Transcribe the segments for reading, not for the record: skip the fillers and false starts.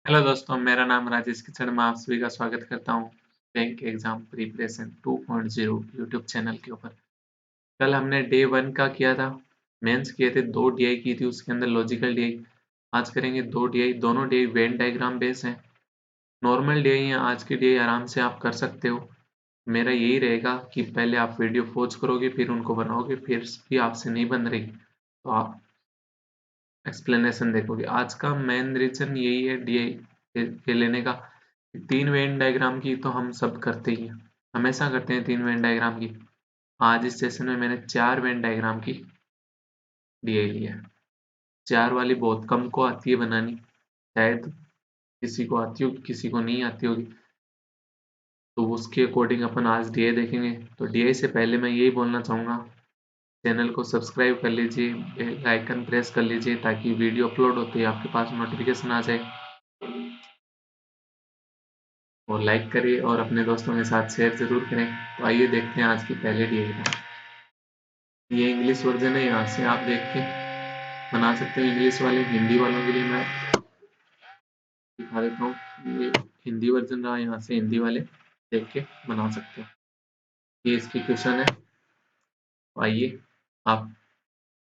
Hello दोस्तों, मेरा नाम राजेश किचन में आप सभी का स्वागत करता हूँ bank exam preparation 2.0 YouTube channel के ऊपर। कल हमने डे 1 का किया था, मेंस किए थे, 2 डीआई की थी, उसके अंदर लॉजिकल डीआई। आज करेंगे 2 डीआई, दोनों डीआई वेन डायग्राम बेस हैं। नॉर्मल डीआई है, आज की डीआई आराम से आप कर सकते हो। मेरा यही रहेगा कि पहले आप वीडियो पॉज करोगे, फिर उनको बनाओगे, फिर भी आपसे नहीं बन रही तो आप एक्सप्लेनेशन देखोगे। आज का मेन रीजन यही है डीआई के लेने का। 3 वेन डायग्राम की तो हम सब करते ही हैं, हमेशा करते हैं 3 वेन डायग्राम की। आज इस सेशन में मैंने 4 वेन डायग्राम की डीआई ली है। 4 वाली बहुत कम को आती है बनानी, शायद किसी को आती होगी, किसी को नहीं आती होगी, तो उसके अकॉर्डिंग अपन आज डीआई देखेंगे। तो डीआई से पहले मैं यही बोलना चाहूँगा, चैनल को सब्सक्राइब कर लीजिए, बेल आइकन प्रेस कर लीजिए ताकि वीडियो अपलोड होते ही आपके पास नोटिफिकेशन आ जाए, और लाइक करें और अपने दोस्तों के साथ शेयर जरूर करें। तो आइए देखते हैं आज की पहले डीआई का। ये इंग्लिश वर्जन है, यहाँ से आप देख के बना सकते हैं। इंग्लिश वाले, हिंदी वालों के लिए मैं दिखा देता हूँ। ये हिंदी वर्जन रहा, यहाँ से हिंदी वाले देख के बना सकते हो। ये इसकी क्वेश्चन है। तो आइए आप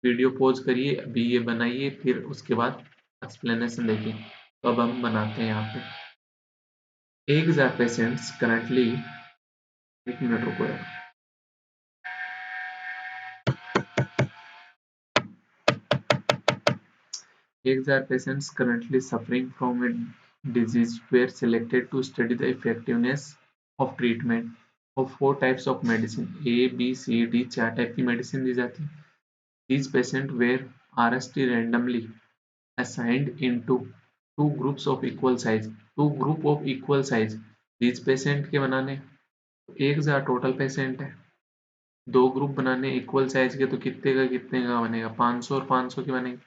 वीडियो पॉज करिए, अभी ये बनाइए, फिर उसके बाद एक्सप्लेनेशन देखिए। तो अब हम बनाते हैं यहाँ पे। एग्स आर पेशेंट्स करंटली, एक मिनट रुको यार। Eggs are patients currently suffering from a disease were selected to study the effectiveness of treatment of 4 types of medicine. A, B, C, D 4 type की मेडिसिन दी जाती है। These patients were RST randomly assigned into two groups of equal size. Two group of equal size. These patient के बनाने, एक हजार total patient है, दो ग्रुप बनाने इक्वल साइज के, तो कितने का बनेगा, 500 और 500 के बनेंगे।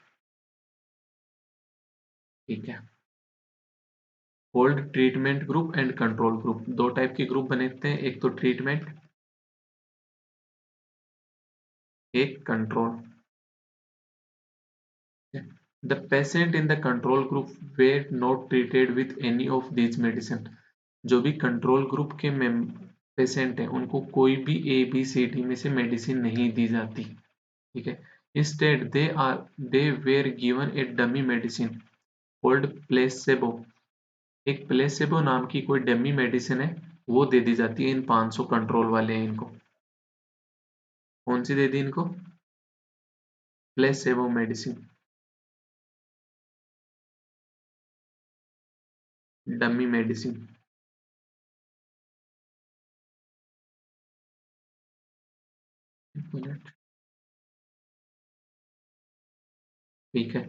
ठीक है। Hold treatment group and control group, दो टाइप के ग्रुप बनते हैं, एक तो ट्रीटमेंट, एक control. The patient in the control group were not treated with any of these medicine. जो भी कंट्रोल ग्रुप के पेशेंट हैं उनको कोई भी ए बी सी डी में से मेडिसिन नहीं दी जाती। ठीक है। Instead they were given A dummy medicine called placebo. एक प्लेसेबो नाम की कोई डमी मेडिसिन है, वो दे दी जाती है इन 500 कंट्रोल वाले हैं इनको। कौन सी दे दी इनको? Placebo medicine, dummy medicine. ठीक है।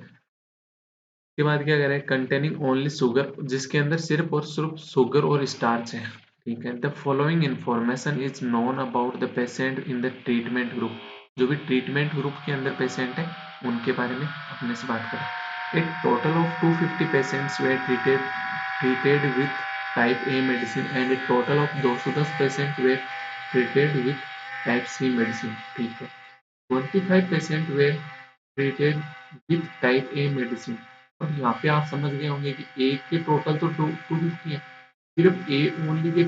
उसके बाद क्या करें, कंटेनिंग ओनली शुगर, जिसके अंदर सिर्फ और सिर्फ शुगर और स्टार्च है। ठीक है। The following information is known about the patient in the treatment group. जो भी ट्रीटमेंट ग्रुप के अंदर पेशेंट है उनके बारे में अपने से बात करें। एक total of 250 patients way treated with type A medicine and a total of 210 patient way treated with type C medicine। ठीक है। 25 patient way treated with type A medicine। और यहाँ पे आप समझ गए होंगे कि ए के टोटल तो 250 है, सिर्फ ए ओनली के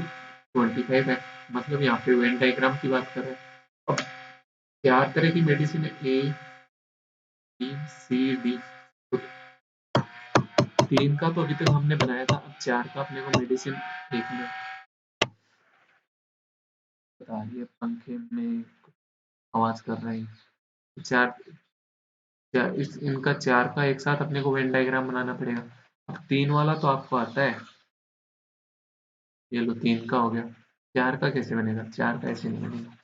25 है, मतलब यहाँ पे वेन डायग्राम की बात कर रहे हैं। अब 4 तरह की मेडिसिन है, ए बी सी डी। तो 3 का तो अभी तक हमने बनाया था, अब 4 का अपने को मेडिसिन। एक मिनट, बता रही है पंखे में आवाज कर रहे हैं। चार, इनका 4 का एक साथ अपने को वेन डायग्राम बनाना पड़ेगा। अब 3 वाला तो आपको आता है, ये लो 3 का हो गया। 4 का कैसे बनेगा? 4 का ऐसे नहीं बनेगा।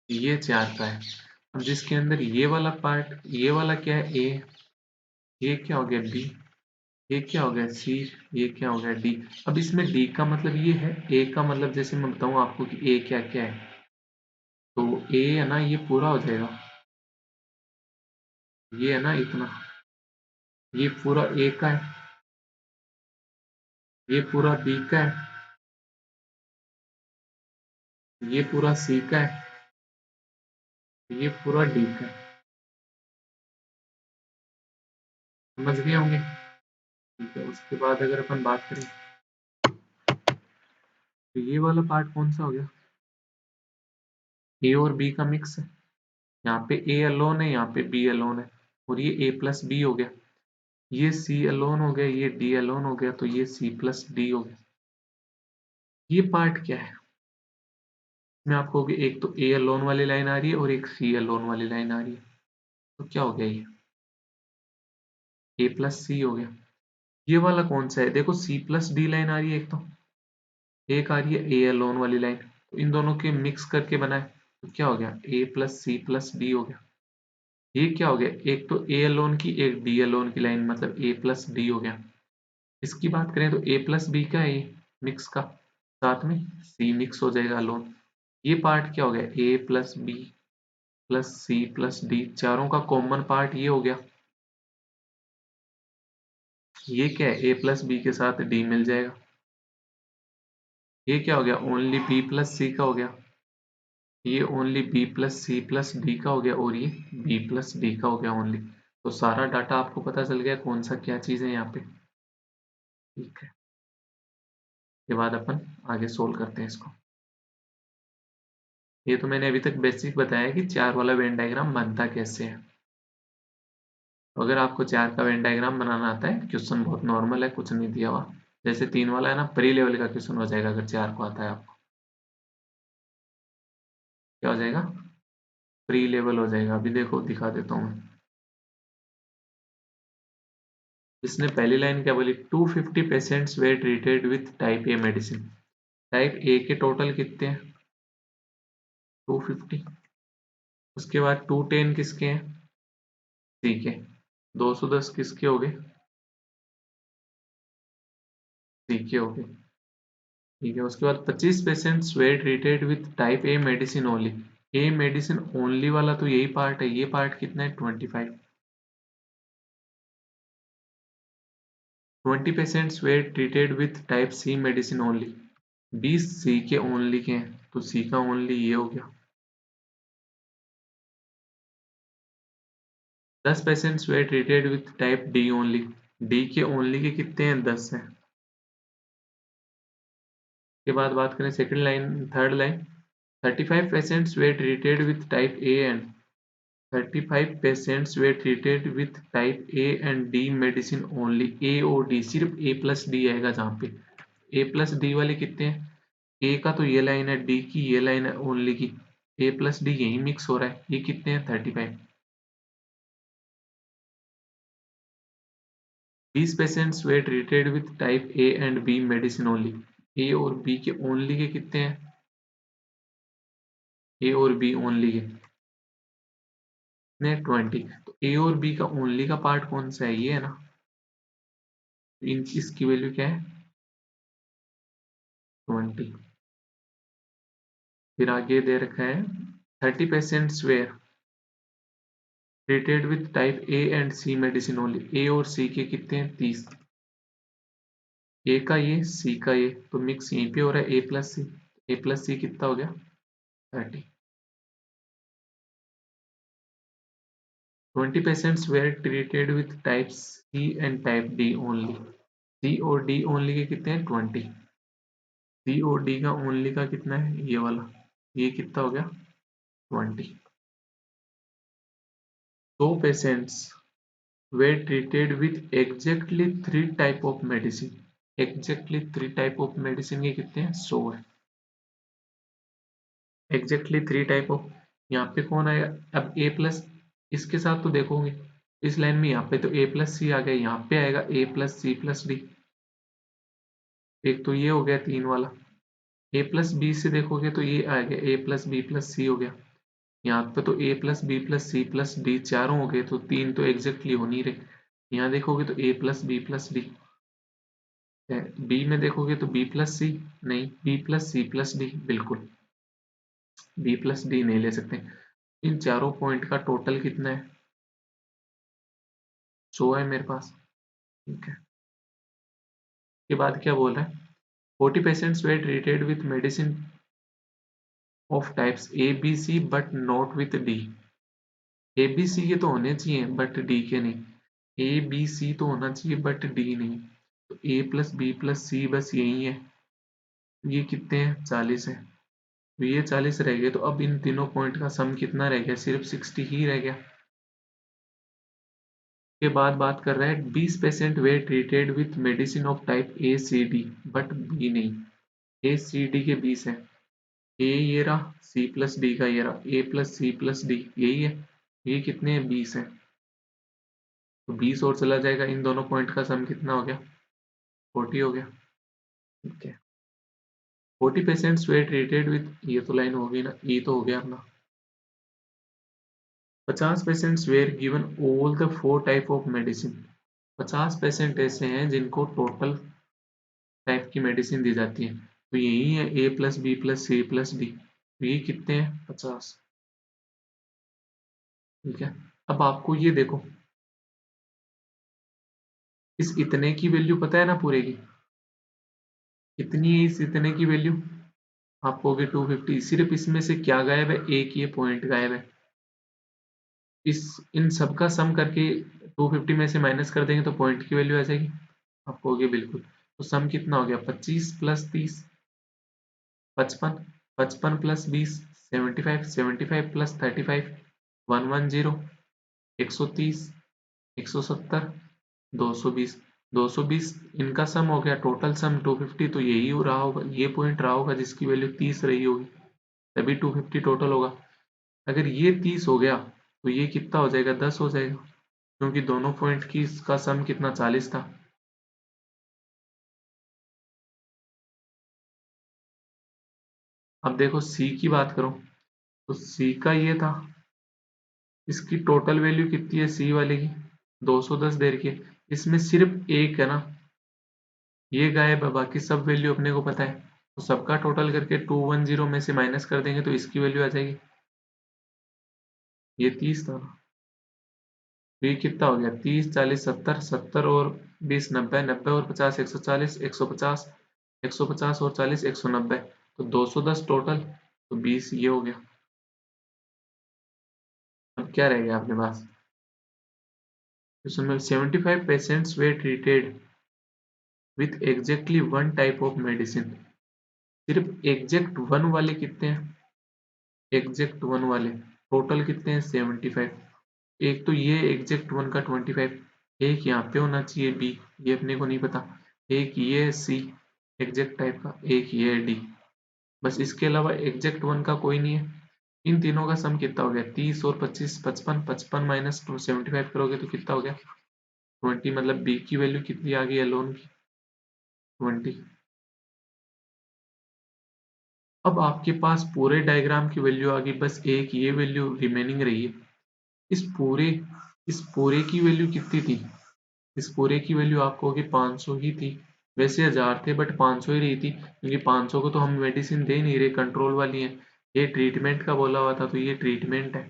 ये 4 का है। अब जिसके अंदर ये वाला पार्ट, ये वाला क्या है, ए, ये क्या हो गया, बी, ये क्या हो गया सी, ये क्या हो गया डी। अब इसमें डी का मतलब ये है, ए का मतलब जैसे मैं बताऊं आपको कि ए क्या क्या है, तो ए है ना ये पूरा हो जाएगा, ये है ना इतना, ये पूरा ए का है, ये पूरा बी का है, ये पूरा सी का है, ये पूरा डी का है। समझ गए होंगे। ठीक है, उसके बाद अगर अपन बात करें तो ये वाला पार्ट कौन सा हो गया, ए और बी का मिक्स है। यहाँ पे ए अलोन है, यहाँ पे बी अलोन है, और ये ए प्लस बी हो गया। ये सी अलोन हो गया, ये डी अलोन हो गया, तो ये सी प्लस डी हो गया। ये पार्ट क्या है, इसमें आपको होगी एक तो ए अलोन वाली लाइन आ रही है और एक सी अलोन वाली लाइन आ रही है, तो क्या हो गया, ये ए प्लस सी हो गया। ये वाला कौन सा है, देखो सी प्लस डी लाइन आ रही है एक तो, एक आ रही है ए अलोन वाली लाइन, तो इन दोनों के मिक्स करके बनाए, तो क्या हो गया a plus C plus D हो गया। ये क्या हो गया, एक तो ए अलोन की एक डी अलोन की लाइन, मतलब ए प्लस डी हो गया। इसकी बात करें तो ए प्लस बी का है मिक्स का, साथ में सी मिक्स हो जाएगा अलोन। ये पार्ट क्या हो गया, a plus B plus C plus D, चारों का कॉमन पार्ट ये हो गया। ये क्या है, ए प्लस बी के साथ डी मिल जाएगा। ये क्या हो गया, ओनली बी प्लस सी का हो गया, ये ओनली बी प्लस सी प्लस डी का हो गया, और ये बी प्लस डी का हो गया ओनली। तो सारा डाटा आपको पता चल गया कौन सा क्या चीज़ है यहाँ पे। ठीक है, के बाद अपन आगे सोल्व करते हैं इसको। ये तो मैंने अभी तक बेसिक बताया कि चार वाला वेन डायग्राम बनता कैसे है। तो अगर आपको चार का वेन डायग्राम बनाना आता है, क्वेश्चन बहुत नॉर्मल है, कुछ नहीं दिया हुआ, जैसे तीन वाला है ना, प्री लेवल का क्वेश्चन हो जाएगा अगर चार को आता है आपको। क्या हो जाएगा, प्री लेवल हो जाएगा। अभी देखो दिखा देता हूँ मैं। इसने पहली लाइन क्या बोली, 250 patients were treated with type a medicine. Type A के टोटल कितने हैं, 250। उसके बाद 210 किसके हैं, सी के। 210 किसके हो गए, सी के हो गए। ठीक है, उसके बाद 25 patients were treated with type a medicine only. A medicine only वाला तो यही पार्ट है, ये पार्ट कितना है, 25। 20 patients were treated with type C medicine only. 20 C के ओनली के हैं, तो सी का ओनली ये हो गया। 10 patients were treated with type D only. D के ओनली के कितने हैं, 10 हैं। के बाद बात करें second line, third line, 35 patients were treated with type A and 35 patients were treated with type A and D medicine only. A और डी, सिर्फ ए प्लस डी आएगा जहाँ पे। ए प्लस डी वाले कितने हैं, ए का तो ये लाइन है, डी की ये लाइन है ओनली की, ए प्लस डी यही मिक्स हो रहा है। ये कितने हैं, 35। 20 patients were treated with type A and B medicine only. A और बी के ओनली के कितने हैं, ए और बी ओनली के कितने, 20। तो ए और बी का ओनली का पार्ट कौन सा है, ये है ना, इन इसकी वैल्यू क्या है, 20। फिर आगे दे रखा है 30 patients were treated with type A and C medicine only. A और सी के कितने हैं, 30। ए का ये, सी का ये, तो मिक्स यहीं पे हो रहा है, A plus C. A plus सी कितना हो गया, 30। 20 patients were treated with type C and type D only. C और डी ओनली के कितने हैं, 20। सी और डी का ओनली का कितना है, ये वाला, ये कितना हो गया, 20। दो patients were treated with exactly 3 type of medicine। exactly 3 type of medicine के कितने हैं, 100 है। exactly 3 type of, यहाँ पे कौन आएगा, अब a प्लस, इसके साथ तो देखोगे इस लाइन में, यहाँ पे तो a प्लस सी आ गया, यहाँ पे आएगा a plus C plus D. एक तो ये हो गया 3 वाला। a प्लस बी से देखोगे तो ये आ गया a plus B plus C हो गया। यहाँ पे तो a plus B plus C plus D चारों हो गए, तो 3 तो एग्जैक्टली हो नहीं रहे। यहाँ देखोगे तो a प्लस डी, बी में देखोगे तो बी प्लस सी, नहीं बी प्लस सी प्लस डी, बिल्कुल बी प्लस डी नहीं ले सकते। इन चारों पॉइंट का टोटल कितना है, 100 है मेरे पास, ठीक है। के बाद क्या बोल रहा है, 40 patients were treated with medicine of types A B C but not with D. A B C के तो होने चाहिए बट डी के नहीं, ए बी सी तो होना चाहिए बट डी नहीं, तो ए प्लस बी प्लस सी बस यही है। ये कितने हैं, 40 है, तो ये 40 रह गए, तो अब इन तीनों पॉइंट का सम कितना रह गया, सिर्फ 60 ही रह गया। के बाद बात कर रहा है 20 patient were treated with medicine of type A C D but B नहीं, ए सी डी के 20 है, ए ये रहा, सी प्लस डी का ये रहा, ए प्लस सी प्लस डी यही है, ये कितने हैं, 20 है, तो 20 और चला जाएगा, इन दोनों पॉइंट का सम कितना हो गया, 40 हो गया, ठीक है। 40 पेशेंट्स वेर ट्रीटेड विथ, ये तो लाइन हो गई ना, ये तो हो गया अपना। 50 patients were given all the 4 type of medicine, 50 patient ऐसे हैं जिनको टोटल टाइप की मेडिसिन दी जाती है, तो यही है A plus B plus C plus D, तो ये कितने हैं, 50, ठीक है। अब आपको ये देखो, इस इतने की वैल्यू पता है ना पूरे की, कितनी है इस इतने की वैल्यू, आप कहोगे 250, सिर्फ इसमें से क्या गायब है, एक ये पॉइंट गायब है, इस इन सब का सम करके 250 में से माइनस कर देंगे तो पॉइंट की वैल्यू आ जाएगी, आप कहोगे बिल्कुल, तो सम कितना हो गया, 25 प्लस 30 55, 55 प्लस 20 75, 75 प्लस 35 110, 130, 170, 220, 220 इनका सम हो गया, टोटल सम 250, तो यही हो रहा होगा, ये पॉइंट रहा होगा जिसकी वैल्यू 30 रही होगी, तभी 250 टोटल होगा। अगर ये 30 हो गया तो ये कितना हो जाएगा, 10 हो जाएगा, क्योंकि दोनों पॉइंट की इसका सम कितना, 40 था। अब देखो सी की बात करो, तो सी का ये था, इसकी टोटल वैल्यू कितनी है सी वाले की, 210 दे रखी है, इसमें सिर्फ एक है ना, ये गायब है, बाकी सब वैल्यू अपने को पता है, तो सबका टोटल करके 210 में से माइनस कर देंगे तो इसकी वैल्यू आ जाएगी, ये 30 था ना, तो ये कितना हो गया, 30 40 70, 70 और 20 90, 90 और 50 140, 150, 150 और 40 190, तो 210 टोटल, तो 20 ये हो गया। अब क्या रह गया अपने पास, इसमें 75 patients were treated with exactly one type of medicine, सिर्फ एग्जैक्ट वन वाले कितने हैं, एग्जैक्ट वन वाले टोटल कितने हैं, 75, एक तो ये एग्जैक्ट वन का 25, एक यहाँ पे होना चाहिए बी, ये अपने को नहीं पता, एक ये है सी एग्जैक्ट टाइप का, एक ये है डी, बस इसके अलावा एग्जैक्ट वन का कोई नहीं है। इन तीनों का सम कितना हो गया, 30 और 25 55, 55 माइनस 75 करोगे तो कितना हो गया, 20, मतलब बी की वैल्यू कितनी आ गई है लोन की, 20। अब आपके पास पूरे डायग्राम की वैल्यू आ गई, बस एक ये वैल्यू रिमेनिंग रही है, इस पूरे इस पूरे की वैल्यू कितनी थी, इस पूरे की वैल्यू आपको होगी 500 ही थी, वैसे 1000 थे बट 500 ही रही थी, क्योंकि 500 को तो हम मेडिसिन दे नहीं रहे, कंट्रोल वाली है, ये ट्रीटमेंट का बोला हुआ था, तो ये ट्रीटमेंट है,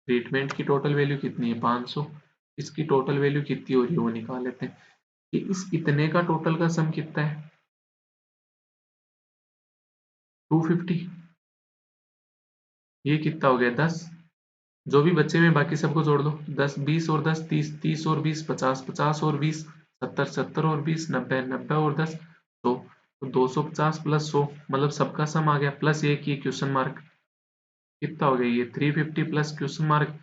ट्रीटमेंट की टोटल वैल्यू कितनी है, 500, इसकी टोटल वैल्यू कितनी हो रही है वो निकाल लेते हैं, कि इस इतने का टोटल का सम कितना है, 250, ये कितना हो गया, 10, जो भी बच्चे में बाकी सबको जोड़ दो, 10 20 और 10 30, 30 और 20 50, 50 और 20 70, 70 और 20 90, 90 और 10 100, तो 250 प्लस 100, मतलब सबका सम आ गया, प्लस एक ये क्वेश्चन मार्क, कितना हो गया ये 350 प्लस क्वेश्चन मार्क,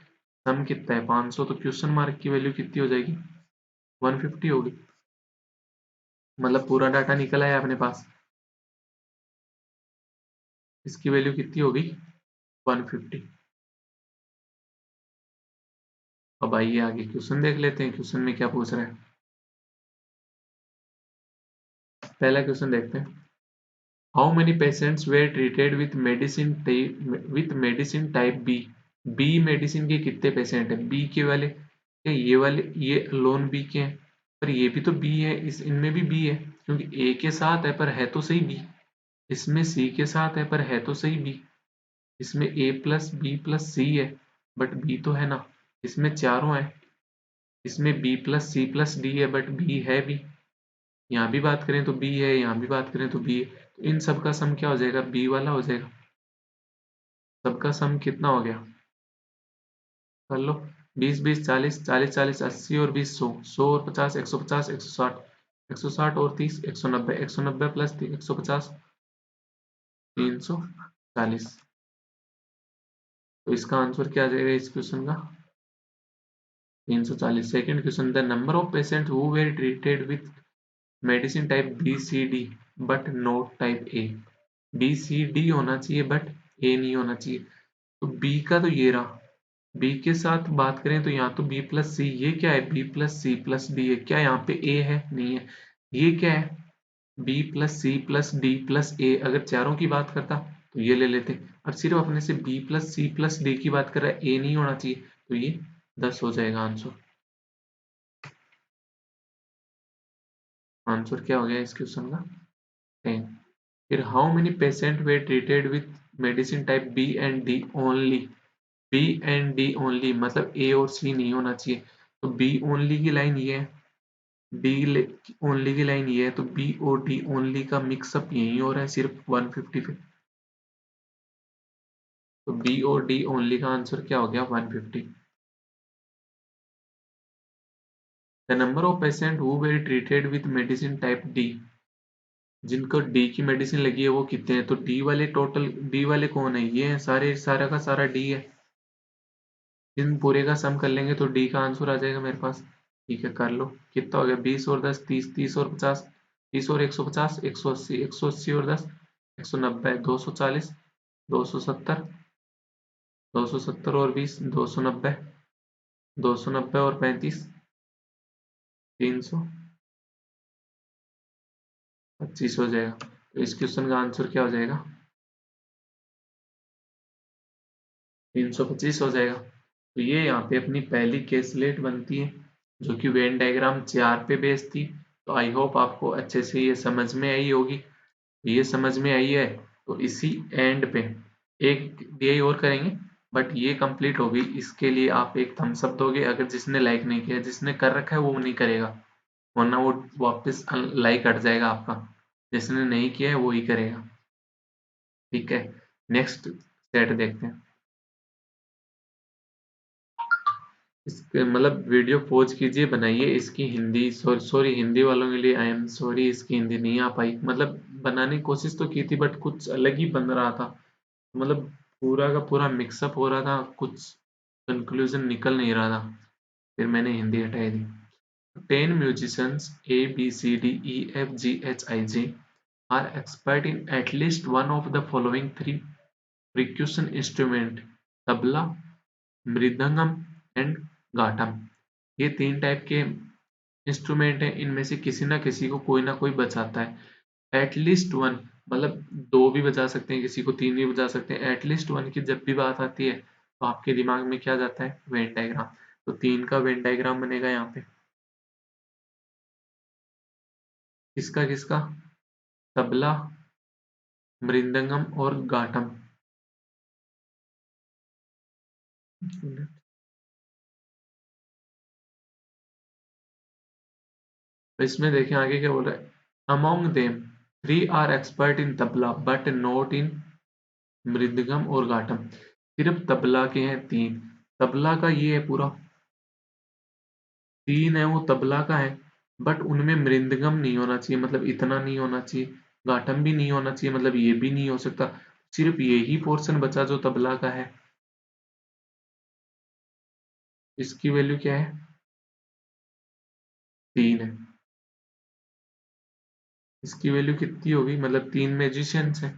सम कितना है 500, तो क्वेश्चन मार्क की वैल्यू कितनी हो जाएगी, 150 होगी, मतलब पूरा डाटा निकल आया अपने पास, इसकी वैल्यू कितनी होगी, 150। अब आइए आगे क्वेश्चन देख लेते हैं, क्वेश्चन में क्या पूछ रहा है, पहला क्वेश्चन देखते हैं, how many patients were treated with medicine type B, B medicine के कितने पेशेंट है, बी के वाले क्या ये वाले ये लोन बी के हैं, पर ये भी तो बी है, इस इनमें भी बी है क्योंकि ए के साथ है पर है तो सही बी, इसमें सी के साथ है पर है तो सही बी, इसमें ए प्लस बी प्लस सी है बट बी तो है ना, इसमें चारों है, इसमें बी प्लस सी प्लस डी है बट बी है भी, यहाँ भी बात करें तो बी है, यहाँ भी बात करें तो बी है, तो इन सब का सम क्या हो जाएगा, बी वाला हो जाएगा। सबका सम कितना हो गया, कर लो, 20 20 40 40 40 80 और 20 100 100 और 50 150 160 160 और 30 190 190 प्लस 150 340। तो इसका आंसर क्या आ जाएगा इस क्वेश्चन का, 340। Second question, the number of patient who were treated with medicine type B C D but not type A, B C D होना चाहिए बट ए नहीं होना चाहिए, तो बी का तो ये रहा, बी के साथ बात करें तो यहाँ तो बी प्लस सी, ये क्या है बी प्लस सी प्लस डी है, क्या यहाँ पे ए है नहीं है, ये क्या है B plus C plus D plus A, अगर चारों की बात करता तो ये ले लेते, अब सिर्फ अपने से बी प्लस सी प्लस डी की बात कर रहा है, ए नहीं होना चाहिए, तो ये 10 हो जाएगा आंसर। आंसर क्या हो गया इस क्वेश्चन का, 10। फिर how many patient were treated with medicine type B and D only, B and D only मतलब ए और सी नहीं होना चाहिए, तो बी ओनली की लाइन ये है, डी ओनली की लाइन ये है, तो बी और डी ओनली का मिक्सअप यही हो रहा है सिर्फ 150 पे, तो बी और डी ओनली का आंसर क्या हो गया 150। The number of patient who were treated with medicine type D, जिनको डी की मेडिसिन लगी है वो कितने हैं, तो डी वाले टोटल, डी वाले कौन है, ये है सारे, सारा का सारा डी है, इन पूरे का सम कर लेंगे तो डी का आंसर आ जाएगा मेरे पास। ठीक है कर लो, कितना हो गया 20 और 10 30 30 और 50 30 और 150 180 180 और 10 190 240 270 270 और 20 290 290 और 35 325 हो जाएगा, तो इस क्वेश्चन का आंसर क्या हो जाएगा 325 हो जाएगा। तो ये यहाँ पे अपनी पहली केसलेट बनती है जो कि वेन डायग्राम 4 पे बेस्ड थी, तो आई होप आपको अच्छे से ये समझ में आई होगी, ये समझ में आई है तो इसी एंड पे एक डीआई और करेंगे, बट ये कंप्लीट होगी, इसके लिए आप एक थम्स अप दोगे, अगर जिसने लाइक नहीं किया, जिसने कर रखा है वो नहीं करेगा, वरना वो वापस लाइक हट जाएगा आपका, जिसने नहीं किया है वो ही करेगा। ठीक है, नेक्स्ट सेट देखते हैं। इसके मतलब वीडियो पॉज कीजिए, बनाइए इसकी हिंदी, सॉरी सॉरी हिंदी वालों के लिए आई एम सॉरी, इसकी हिंदी नहीं आ पाई, मतलब बनाने की कोशिश तो की थी बट कुछ अलग ही बन रहा था, मतलब पूरा का पूरा मिक्सअप हो रहा था, कुछ कंक्लूजन निकल नहीं रहा था, फिर मैंने हिंदी हटाई दी। 10 musicians A B C D E F G H I J are expert in at least one of the following three percussion instrument, tabla, mridangam and ghatam. ये तीन टाइप के इंस्ट्रूमेंट हैं, इनमें से किसी ना किसी को कोई ना कोई बजाता है, एटलीस्ट वन, मतलब दो भी बजा सकते हैं, किसी को तीन भी बजा सकते हैं, एटलीस्ट वन की जब भी बात आती है तो आपके दिमाग में क्या जाता है, वेन डायग्राम, तो तीन का वेन डायग्राम बनेगा यहाँ पे, किसका किसका, तबला, मृदंगम और घाटम। तो इसमें देखें आगे क्या बोल रहा है, among them 3 are expert in tabla but not in mridangam और घाटम, सिर्फ तबला के हैं तीन, तबला का ये है पूरा, तीन है वो तबला का है, बट उनमें मृदंगम नहीं होना चाहिए, मतलब इतना नहीं होना चाहिए, घाटम भी नहीं होना चाहिए, मतलब ये भी नहीं हो सकता, सिर्फ यही पोर्शन बचा जो तबला का है, इसकी वैल्यू क्या है, तीन है, इसकी वैल्यू कितनी होगी, मतलब तीन म्यूजिशियंस हैं,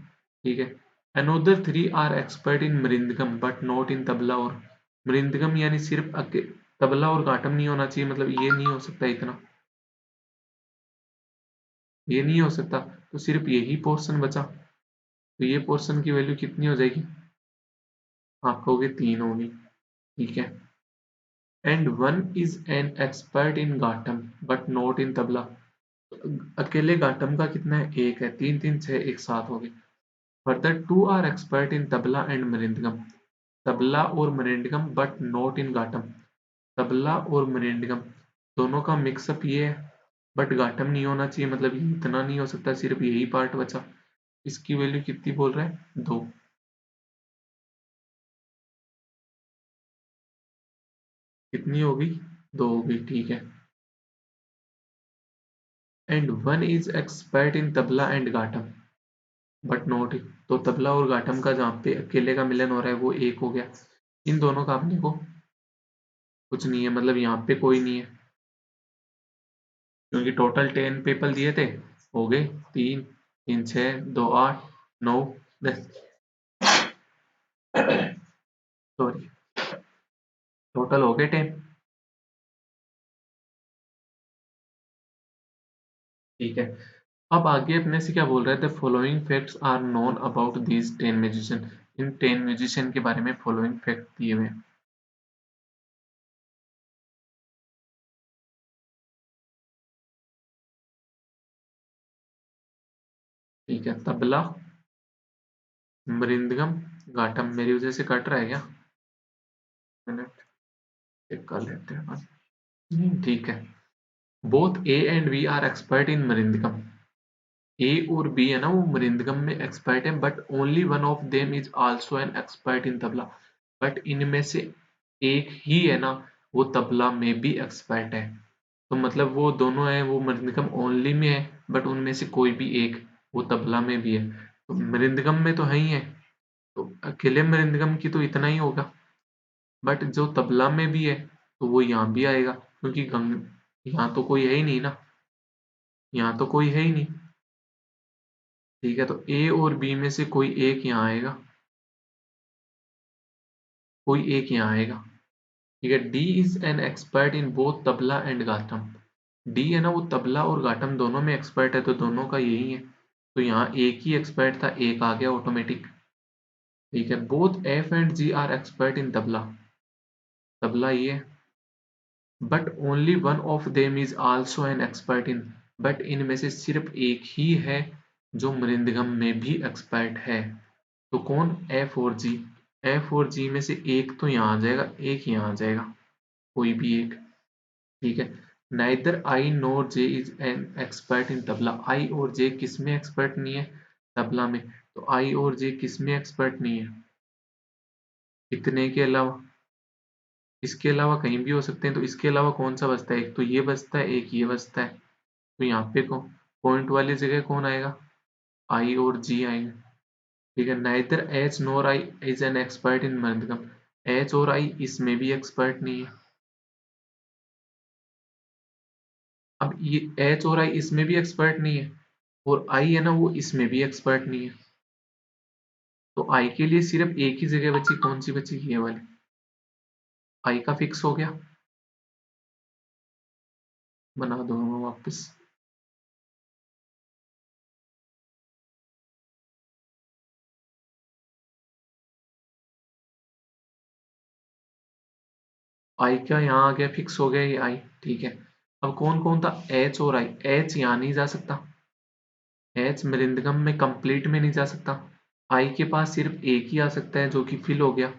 ठीक है। Another 3 are expert in mridangam but not in tabla और मृदंगम, यानी सिर्फ तबला और घाटम नहीं होना चाहिए, मतलब ये नहीं हो सकता इतना, ये नहीं हो सकता, तो सिर्फ यही पोर्शन बचा, तो ये पोर्शन की वैल्यू कितनी हो जाएगी, आप कहोगे तीन होगी, ठीक है। And one is an expert in ghatam but not in tabla. अकेले घाटम का कितना है? एक है। तीन तीन छह, एक साथ हो गए। Further two are expert in tabla and mridangam. Tabla और mridangam but not in ghatam. Tabla और मृदंगम दोनों का मिक्सअप ये है, बट घाटम नहीं होना चाहिए, मतलब ये इतना नहीं हो सकता, सिर्फ यही पार्ट बचा। इसकी वैल्यू कितनी बोल रहा है? दो। कितनी होगी? दो होगी, ठीक है। And one is expert in tabla and ghatam but not. तो तबला और घाटम का जहाँ पे अकेले का मिलन हो रहा है वो एक हो गया। इन दोनों का अपने को कुछ नहीं है, मतलब यहाँ पे कोई नहीं है, क्योंकि टोटल 10 पेपर दिए थे। हो गए तीन, तीन छः, दो आठ, नौ, 10। सॉरी, टोटल हो गए 10। ठीक है। अब आगे अपने से क्या बोल रहे थे? Following facts are known about these 10 musician. इन 10 म्यूजिशियन के बारे में फॉलोइंग फैक्ट दिए हुए हैं। ठीक है, तबला, मृदंगम, घाटम। मेरी वजह से कट रहा है क्या? मिनट चेक कर लेते हैं अपन। ठीक है। Both A and B are expert in mridangam. A और बी है ना, वो मृदंगम में एक्सपर्ट है, but only one of them is also an expert in tabla. But इनमें से एक ही है ना, वो तबला में भी एक्सपर्ट है। तो मतलब वो दोनों है, वो मृदंगम ओनली में है, बट उनमें से कोई भी एक वो तबला में भी है। तो मृदंगम में तो है ही है, तो अकेले मृदंगम की तो इतना ही होगा, बट जो तबला में भी है तो वो यहाँ भी आएगा, क्योंकि गंग यहाँ तो कोई है ही नहीं ना, यहाँ तो कोई है ही नहीं। ठीक है, तो ए और बी में से कोई एक यहाँ आएगा, कोई एक यहाँ आएगा। ठीक है, D is an expert in both tabla and ghatam. D है ना, वो तबला और गाटम दोनों में एक्सपर्ट है, तो दोनों का यही है। तो यहाँ एक ही एक्सपर्ट था, एक आ गया ऑटोमेटिक। ठीक है, both F and G are expert in tabla. Tabla ये, but only one of them is also an expert in. But इनमें से सिर्फ एक ही है जो मृदंगम में भी एक्सपर्ट है। तो कौन? एफ और जी। एफ और जी में से एक तो यहाँ आ जाएगा, एक यहाँ आ जाएगा, कोई भी एक। ठीक है। Neither I nor J is an expert in tabla. I और जे किस में एक्सपर्ट नहीं है? तबला में। तो आई और जे किस में एक्सपर्ट नहीं है? इतने के अलावा, इसके अलावा कहीं भी हो सकते हैं, तो इसके अलावा कौन सा बचता है? एक तो ये बचता है, एक ये बचता है। तो यहाँ पे पॉइंट वाली जगह कौन आएगा? आई और जी आएंगे। ठीक है, neither H NOR I is an expert in mridangam. H और आई इसमें भी एक्सपर्ट नहीं है। अब ये एच और आई इसमें भी एक्सपर्ट नहीं है, और आई है ना, वो इसमें भी एक्सपर्ट नहीं है। तो आई के लिए सिर्फ एक ही जगह बची, कौन सी बची? ये वाली। आई का फिक्स हो गया, बना दूंगा मैं वापस। आई का यहाँ आ गया, फिक्स हो गया ये आई। ठीक है। अब कौन कौन था? एच और आई। एच यहाँ नहीं जा सकता, एच मृदंगम में कंप्लीट में नहीं जा सकता। आई के पास सिर्फ एक ही आ सकता है, जो कि फिल हो गया।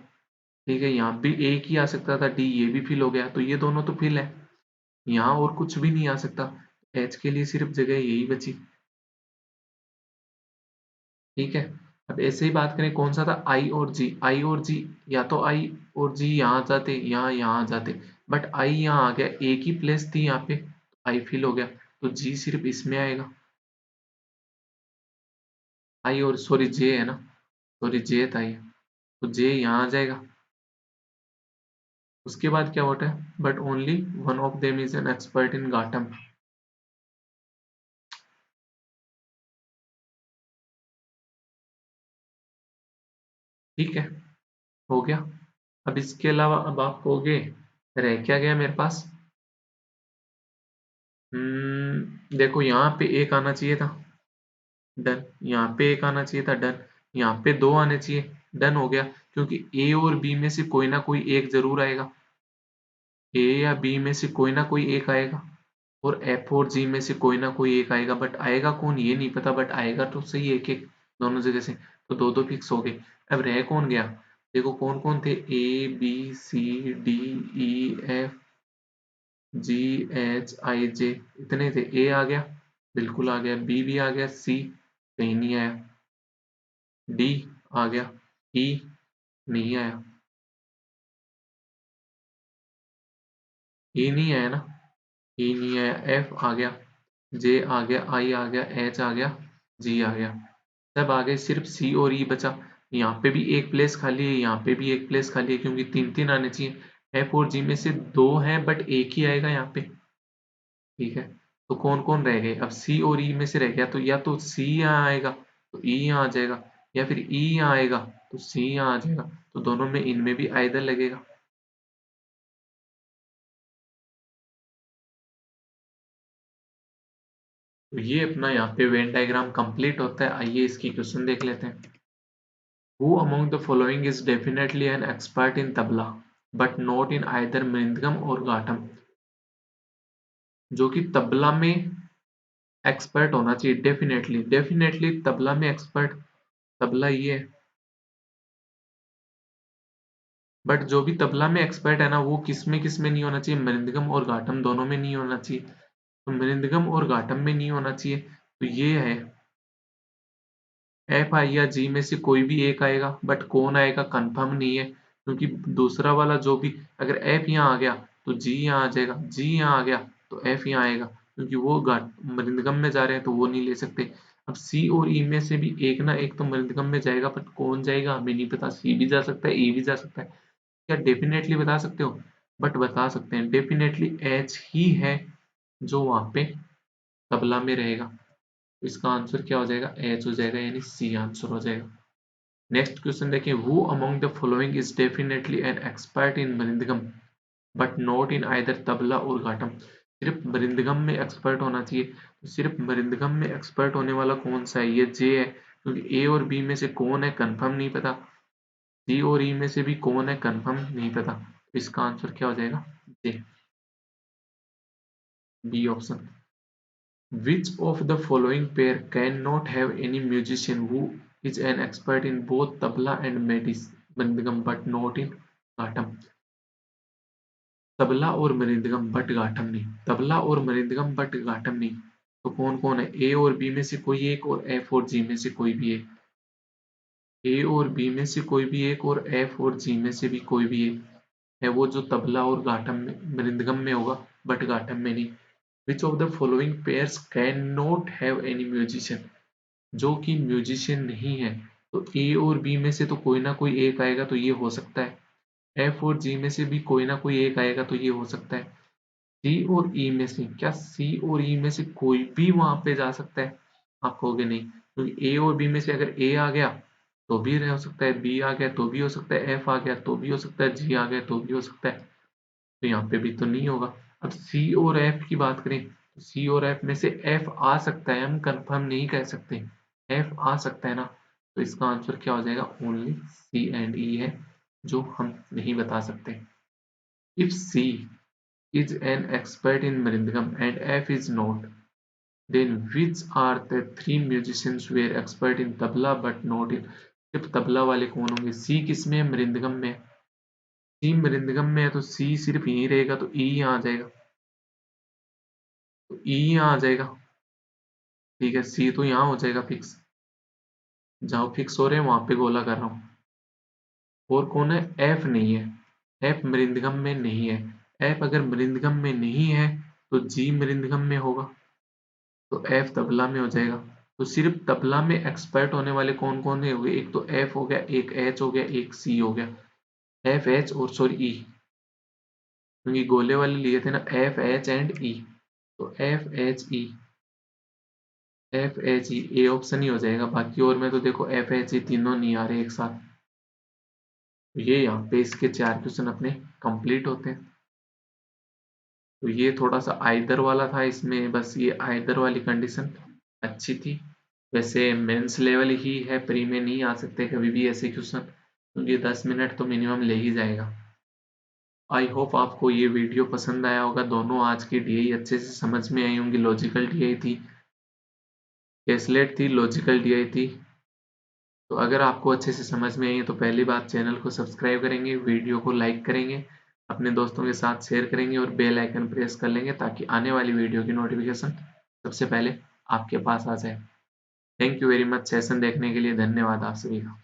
ठीक है, यहाँ भी एक ही आ सकता था, डी, ये भी फिल हो गया, तो ये दोनों तो फिल है। यहाँ और कुछ भी नहीं आ सकता। एच के लिए सिर्फ जगह यही बची। ठीक है। अब ऐसे ही बात करें, कौन सा था? आई और जी। आई और जी, या तो आई और जी यहाँ आ जाते, यहाँ यहाँ आ जाते, बट आई यहाँ आ गया, एक ही प्लेस थी यहाँ पे, आई फिल हो गया, तो जी सिर्फ इसमें आएगा। आई और सॉरी जे है ना, सॉरी जे था ये, तो जे यहाँ आ जाएगा। उसके बाद क्या होता है? But only one of them is an expert इन घाटम। ठीक है, हो गया। अब इसके अलावा अब आप कहोगे रह क्या गया मेरे पास? देखो यहाँ पे एक आना चाहिए था, डन। यहाँ पे एक आना चाहिए था, डन। यहाँ पे दो आने चाहिए, डन हो गया, क्योंकि ए और बी में से कोई ना कोई एक जरूर आएगा। ए या बी में से कोई ना कोई एक आएगा और एफ और जी में से कोई ना कोई एक आएगा, बट आएगा कौन ये नहीं पता, बट आएगा तो सही एक एक दोनों जगह से, तो दो दो फिक्स हो गए। अब रह कौन गया, देखो कौन कौन थे, A B C D E F G H I J, इतने थे। ए आ गया, बिल्कुल आ गया, बी भी आ गया, सी कहीं नहीं आया, डी आ गया, ई नहीं आया, ई नहीं आया ना, ई नहीं आया, एफ आ गया, जे आ गया, आई आ गया, एच आ गया, जी आ गया, सब आ गए, सिर्फ सी और ई बचा। यहाँ पे भी एक प्लेस खाली है, यहाँ पे भी एक प्लेस खाली है, क्योंकि तीन तीन आने चाहिए। एफ और जी में से दो हैं बट एक ही आएगा यहाँ पे, ठीक है। तो कौन कौन रह गए, अब सी और ई में से रह गया, तो या तो सी यहाँ आएगा तो ई यहाँ आ जाएगा, या फिर ई यहाँ आएगा तो सी यहाँ आ जाएगा, तो दोनों में इनमें भी आइदर लगेगा। तो ये अपना यहाँ पे वेन डायग्राम कंप्लीट होता है। आइए इसकी क्वेश्चन देख लेते हैं। Who among the following is definitely an expert in tabla, but not in either mridangam और घाटम? जो कि तबला में एक्सपर्ट होना चाहिए, डेफिनेटली डेफिनेटली तबला में एक्सपर्ट, तबला ये है, बट जो भी तबला में एक्सपर्ट है ना, वो किस में नहीं होना चाहिए, मृदंगम और घाटम दोनों में नहीं होना चाहिए। तो मृदंगम और घाटम में नहीं होना चाहिए, तो ये है एफ आई या जी में से कोई भी एक आएगा, बट कौन आएगा कंफर्म नहीं है, क्योंकि दूसरा वाला जो भी, अगर एफ यहाँ आ गया तो जी यहाँ आ जाएगा, जी यहाँ आ गया तो एफ यहाँ आएगा, क्योंकि वो मृदंगम में जा रहे हैं तो वो नहीं ले सकते। अब सी और ई में से भी एक ना एक तो मृदंगम में जाएगा, बट कौन जाएगा हमें नहीं पता, सी भी जा सकता है, ई भी जा सकता है। क्या डेफिनेटली बता सकते हो, बट बता सकते हैं डेफिनेटली एच ही है जो वहां पे तबला में रहेगा। तो इसका आंसर क्या हो जाएगा, एच हो जाएगा, यानी सी आंसर हो जाएगा। नेक्स्ट क्वेश्चन देखिए, who among the following is definitely an expert in mridangam but not in either tabla और घाटम? सिर्फ मृदंगम में एक्सपर्ट होना चाहिए, तो सिर्फ मृदंगम में एक्सपर्ट होने वाला कौन सा है, ये जे है, क्योंकि ए और बी में से कौन है कंफर्म नहीं पता, सी और ई में से भी कौन है कंफर्म नहीं पता, तो इसका आंसर क्या हो जाएगा, J, B option. Which of the following pair cannot have any musician who is an expert in both tabla and mridangam but not in ghatam? Tabla और मृदंगम बट घाटम नहीं, तबला और मृदंगम बट घाटम नहीं, तो कौन कौन है, ए और बी में से कोई एक और एफ और जी में से कोई भी एक, ए और बी में से कोई भी एक और एफ और जी में से भी कोई भी एक है वो जो तबला और घाटम में मृदंगम में होगा बट घाटम में नहीं। Which of the following pairs can not have any musician, जो कि म्यूजिशियन नहीं है, तो ए और बी में से तो कोई ना कोई एक आएगा तो ये हो सकता है, एफ और जी में से भी कोई ना कोई एक आएगा तो ये हो सकता है, सी और ई में से, क्या सी और ई में से कोई भी वहां पे जा सकता है, आप कहोगे नहीं, क्योंकि ए और बी में से अगर ए आ गया तो भी हो सकता है, बी आ गया तो भी हो सकता है, एफ आ गया तो भी हो सकता है, जी आ गया तो भी हो सकता है, तो यहाँ पे भी तो नहीं होगा। अब सी और एफ की बात करें तो सी और एफ में से एफ आ सकता है, हम कंफर्म नहीं कह सकते, एफ आ सकता है ना, तो इसका आंसर क्या हो जाएगा, ओनली सी एंड ई है जो हम नहीं बता सकते। If C is an expert in Mrindangam and F is not, then which are the three musicians who were expert in tabla but not in, सिर्फ तबला वाले कौन होंगे, सी किस में है, मृदंगम में, सी मृदंगम में है तो सी सिर्फ यहीं रहेगा, तो ई यहाँ आ जाएगा, तो ई यहाँ आ जाएगा, ठीक है, सी तो यहाँ हो जाएगा फिक्स, जहाँ फिक्स हो रहे हैं वहां पे गोला कर रहा हूँ। और कौन है, एफ नहीं है, एफ मृदंगम में नहीं है, एफ अगर मृदंगम में नहीं है तो जी मृदंगम में होगा, तो एफ तबला में हो जाएगा। तो सिर्फ तबला में एक्सपर्ट होने वाले कौन कौन है, हुए एक तो एफ हो गया, एक एच हो गया, एक सी हो गया, एफ एच और सॉरी ई, क्योंकि गोले वाले लिए थे ना, एफ एच एंड ई, तो F H E, F H E A option ही हो जाएगा, बाकी और में तो देखो एफ एच ई तीनों नहीं आ रहे एक साथ। तो ये यहाँ पे इसके चार क्वेश्चन अपने कंप्लीट होते हैं। तो ये थोड़ा सा आइदर वाला था, इसमें बस ये आइदर वाली कंडीशन अच्छी थी। वैसे मेंस लेवल ही है, प्री में नहीं आ सकते कभी भी ऐसे क्वेश्चन, क्योंकि 10 मिनट तो मिनिमम ले ही जाएगा। आई होप आपको ये वीडियो पसंद आया होगा। दोनों आज की डीआई अच्छे से समझ में आई होंगी। लॉजिकल डीआई थी, कैसलेट थी, लॉजिकल डीआई थी। तो अगर आपको अच्छे से समझ में आई है तो पहली बात चैनल को सब्सक्राइब करेंगे, वीडियो को लाइक करेंगे, अपने दोस्तों के साथ शेयर करेंगे और बेल आइकन प्रेस कर लेंगे ताकि आने वाली वीडियो की नोटिफिकेशन सबसे पहले आपके पास आ जाए। Thank you very much session देखने के लिए। धन्यवाद आप सभी का।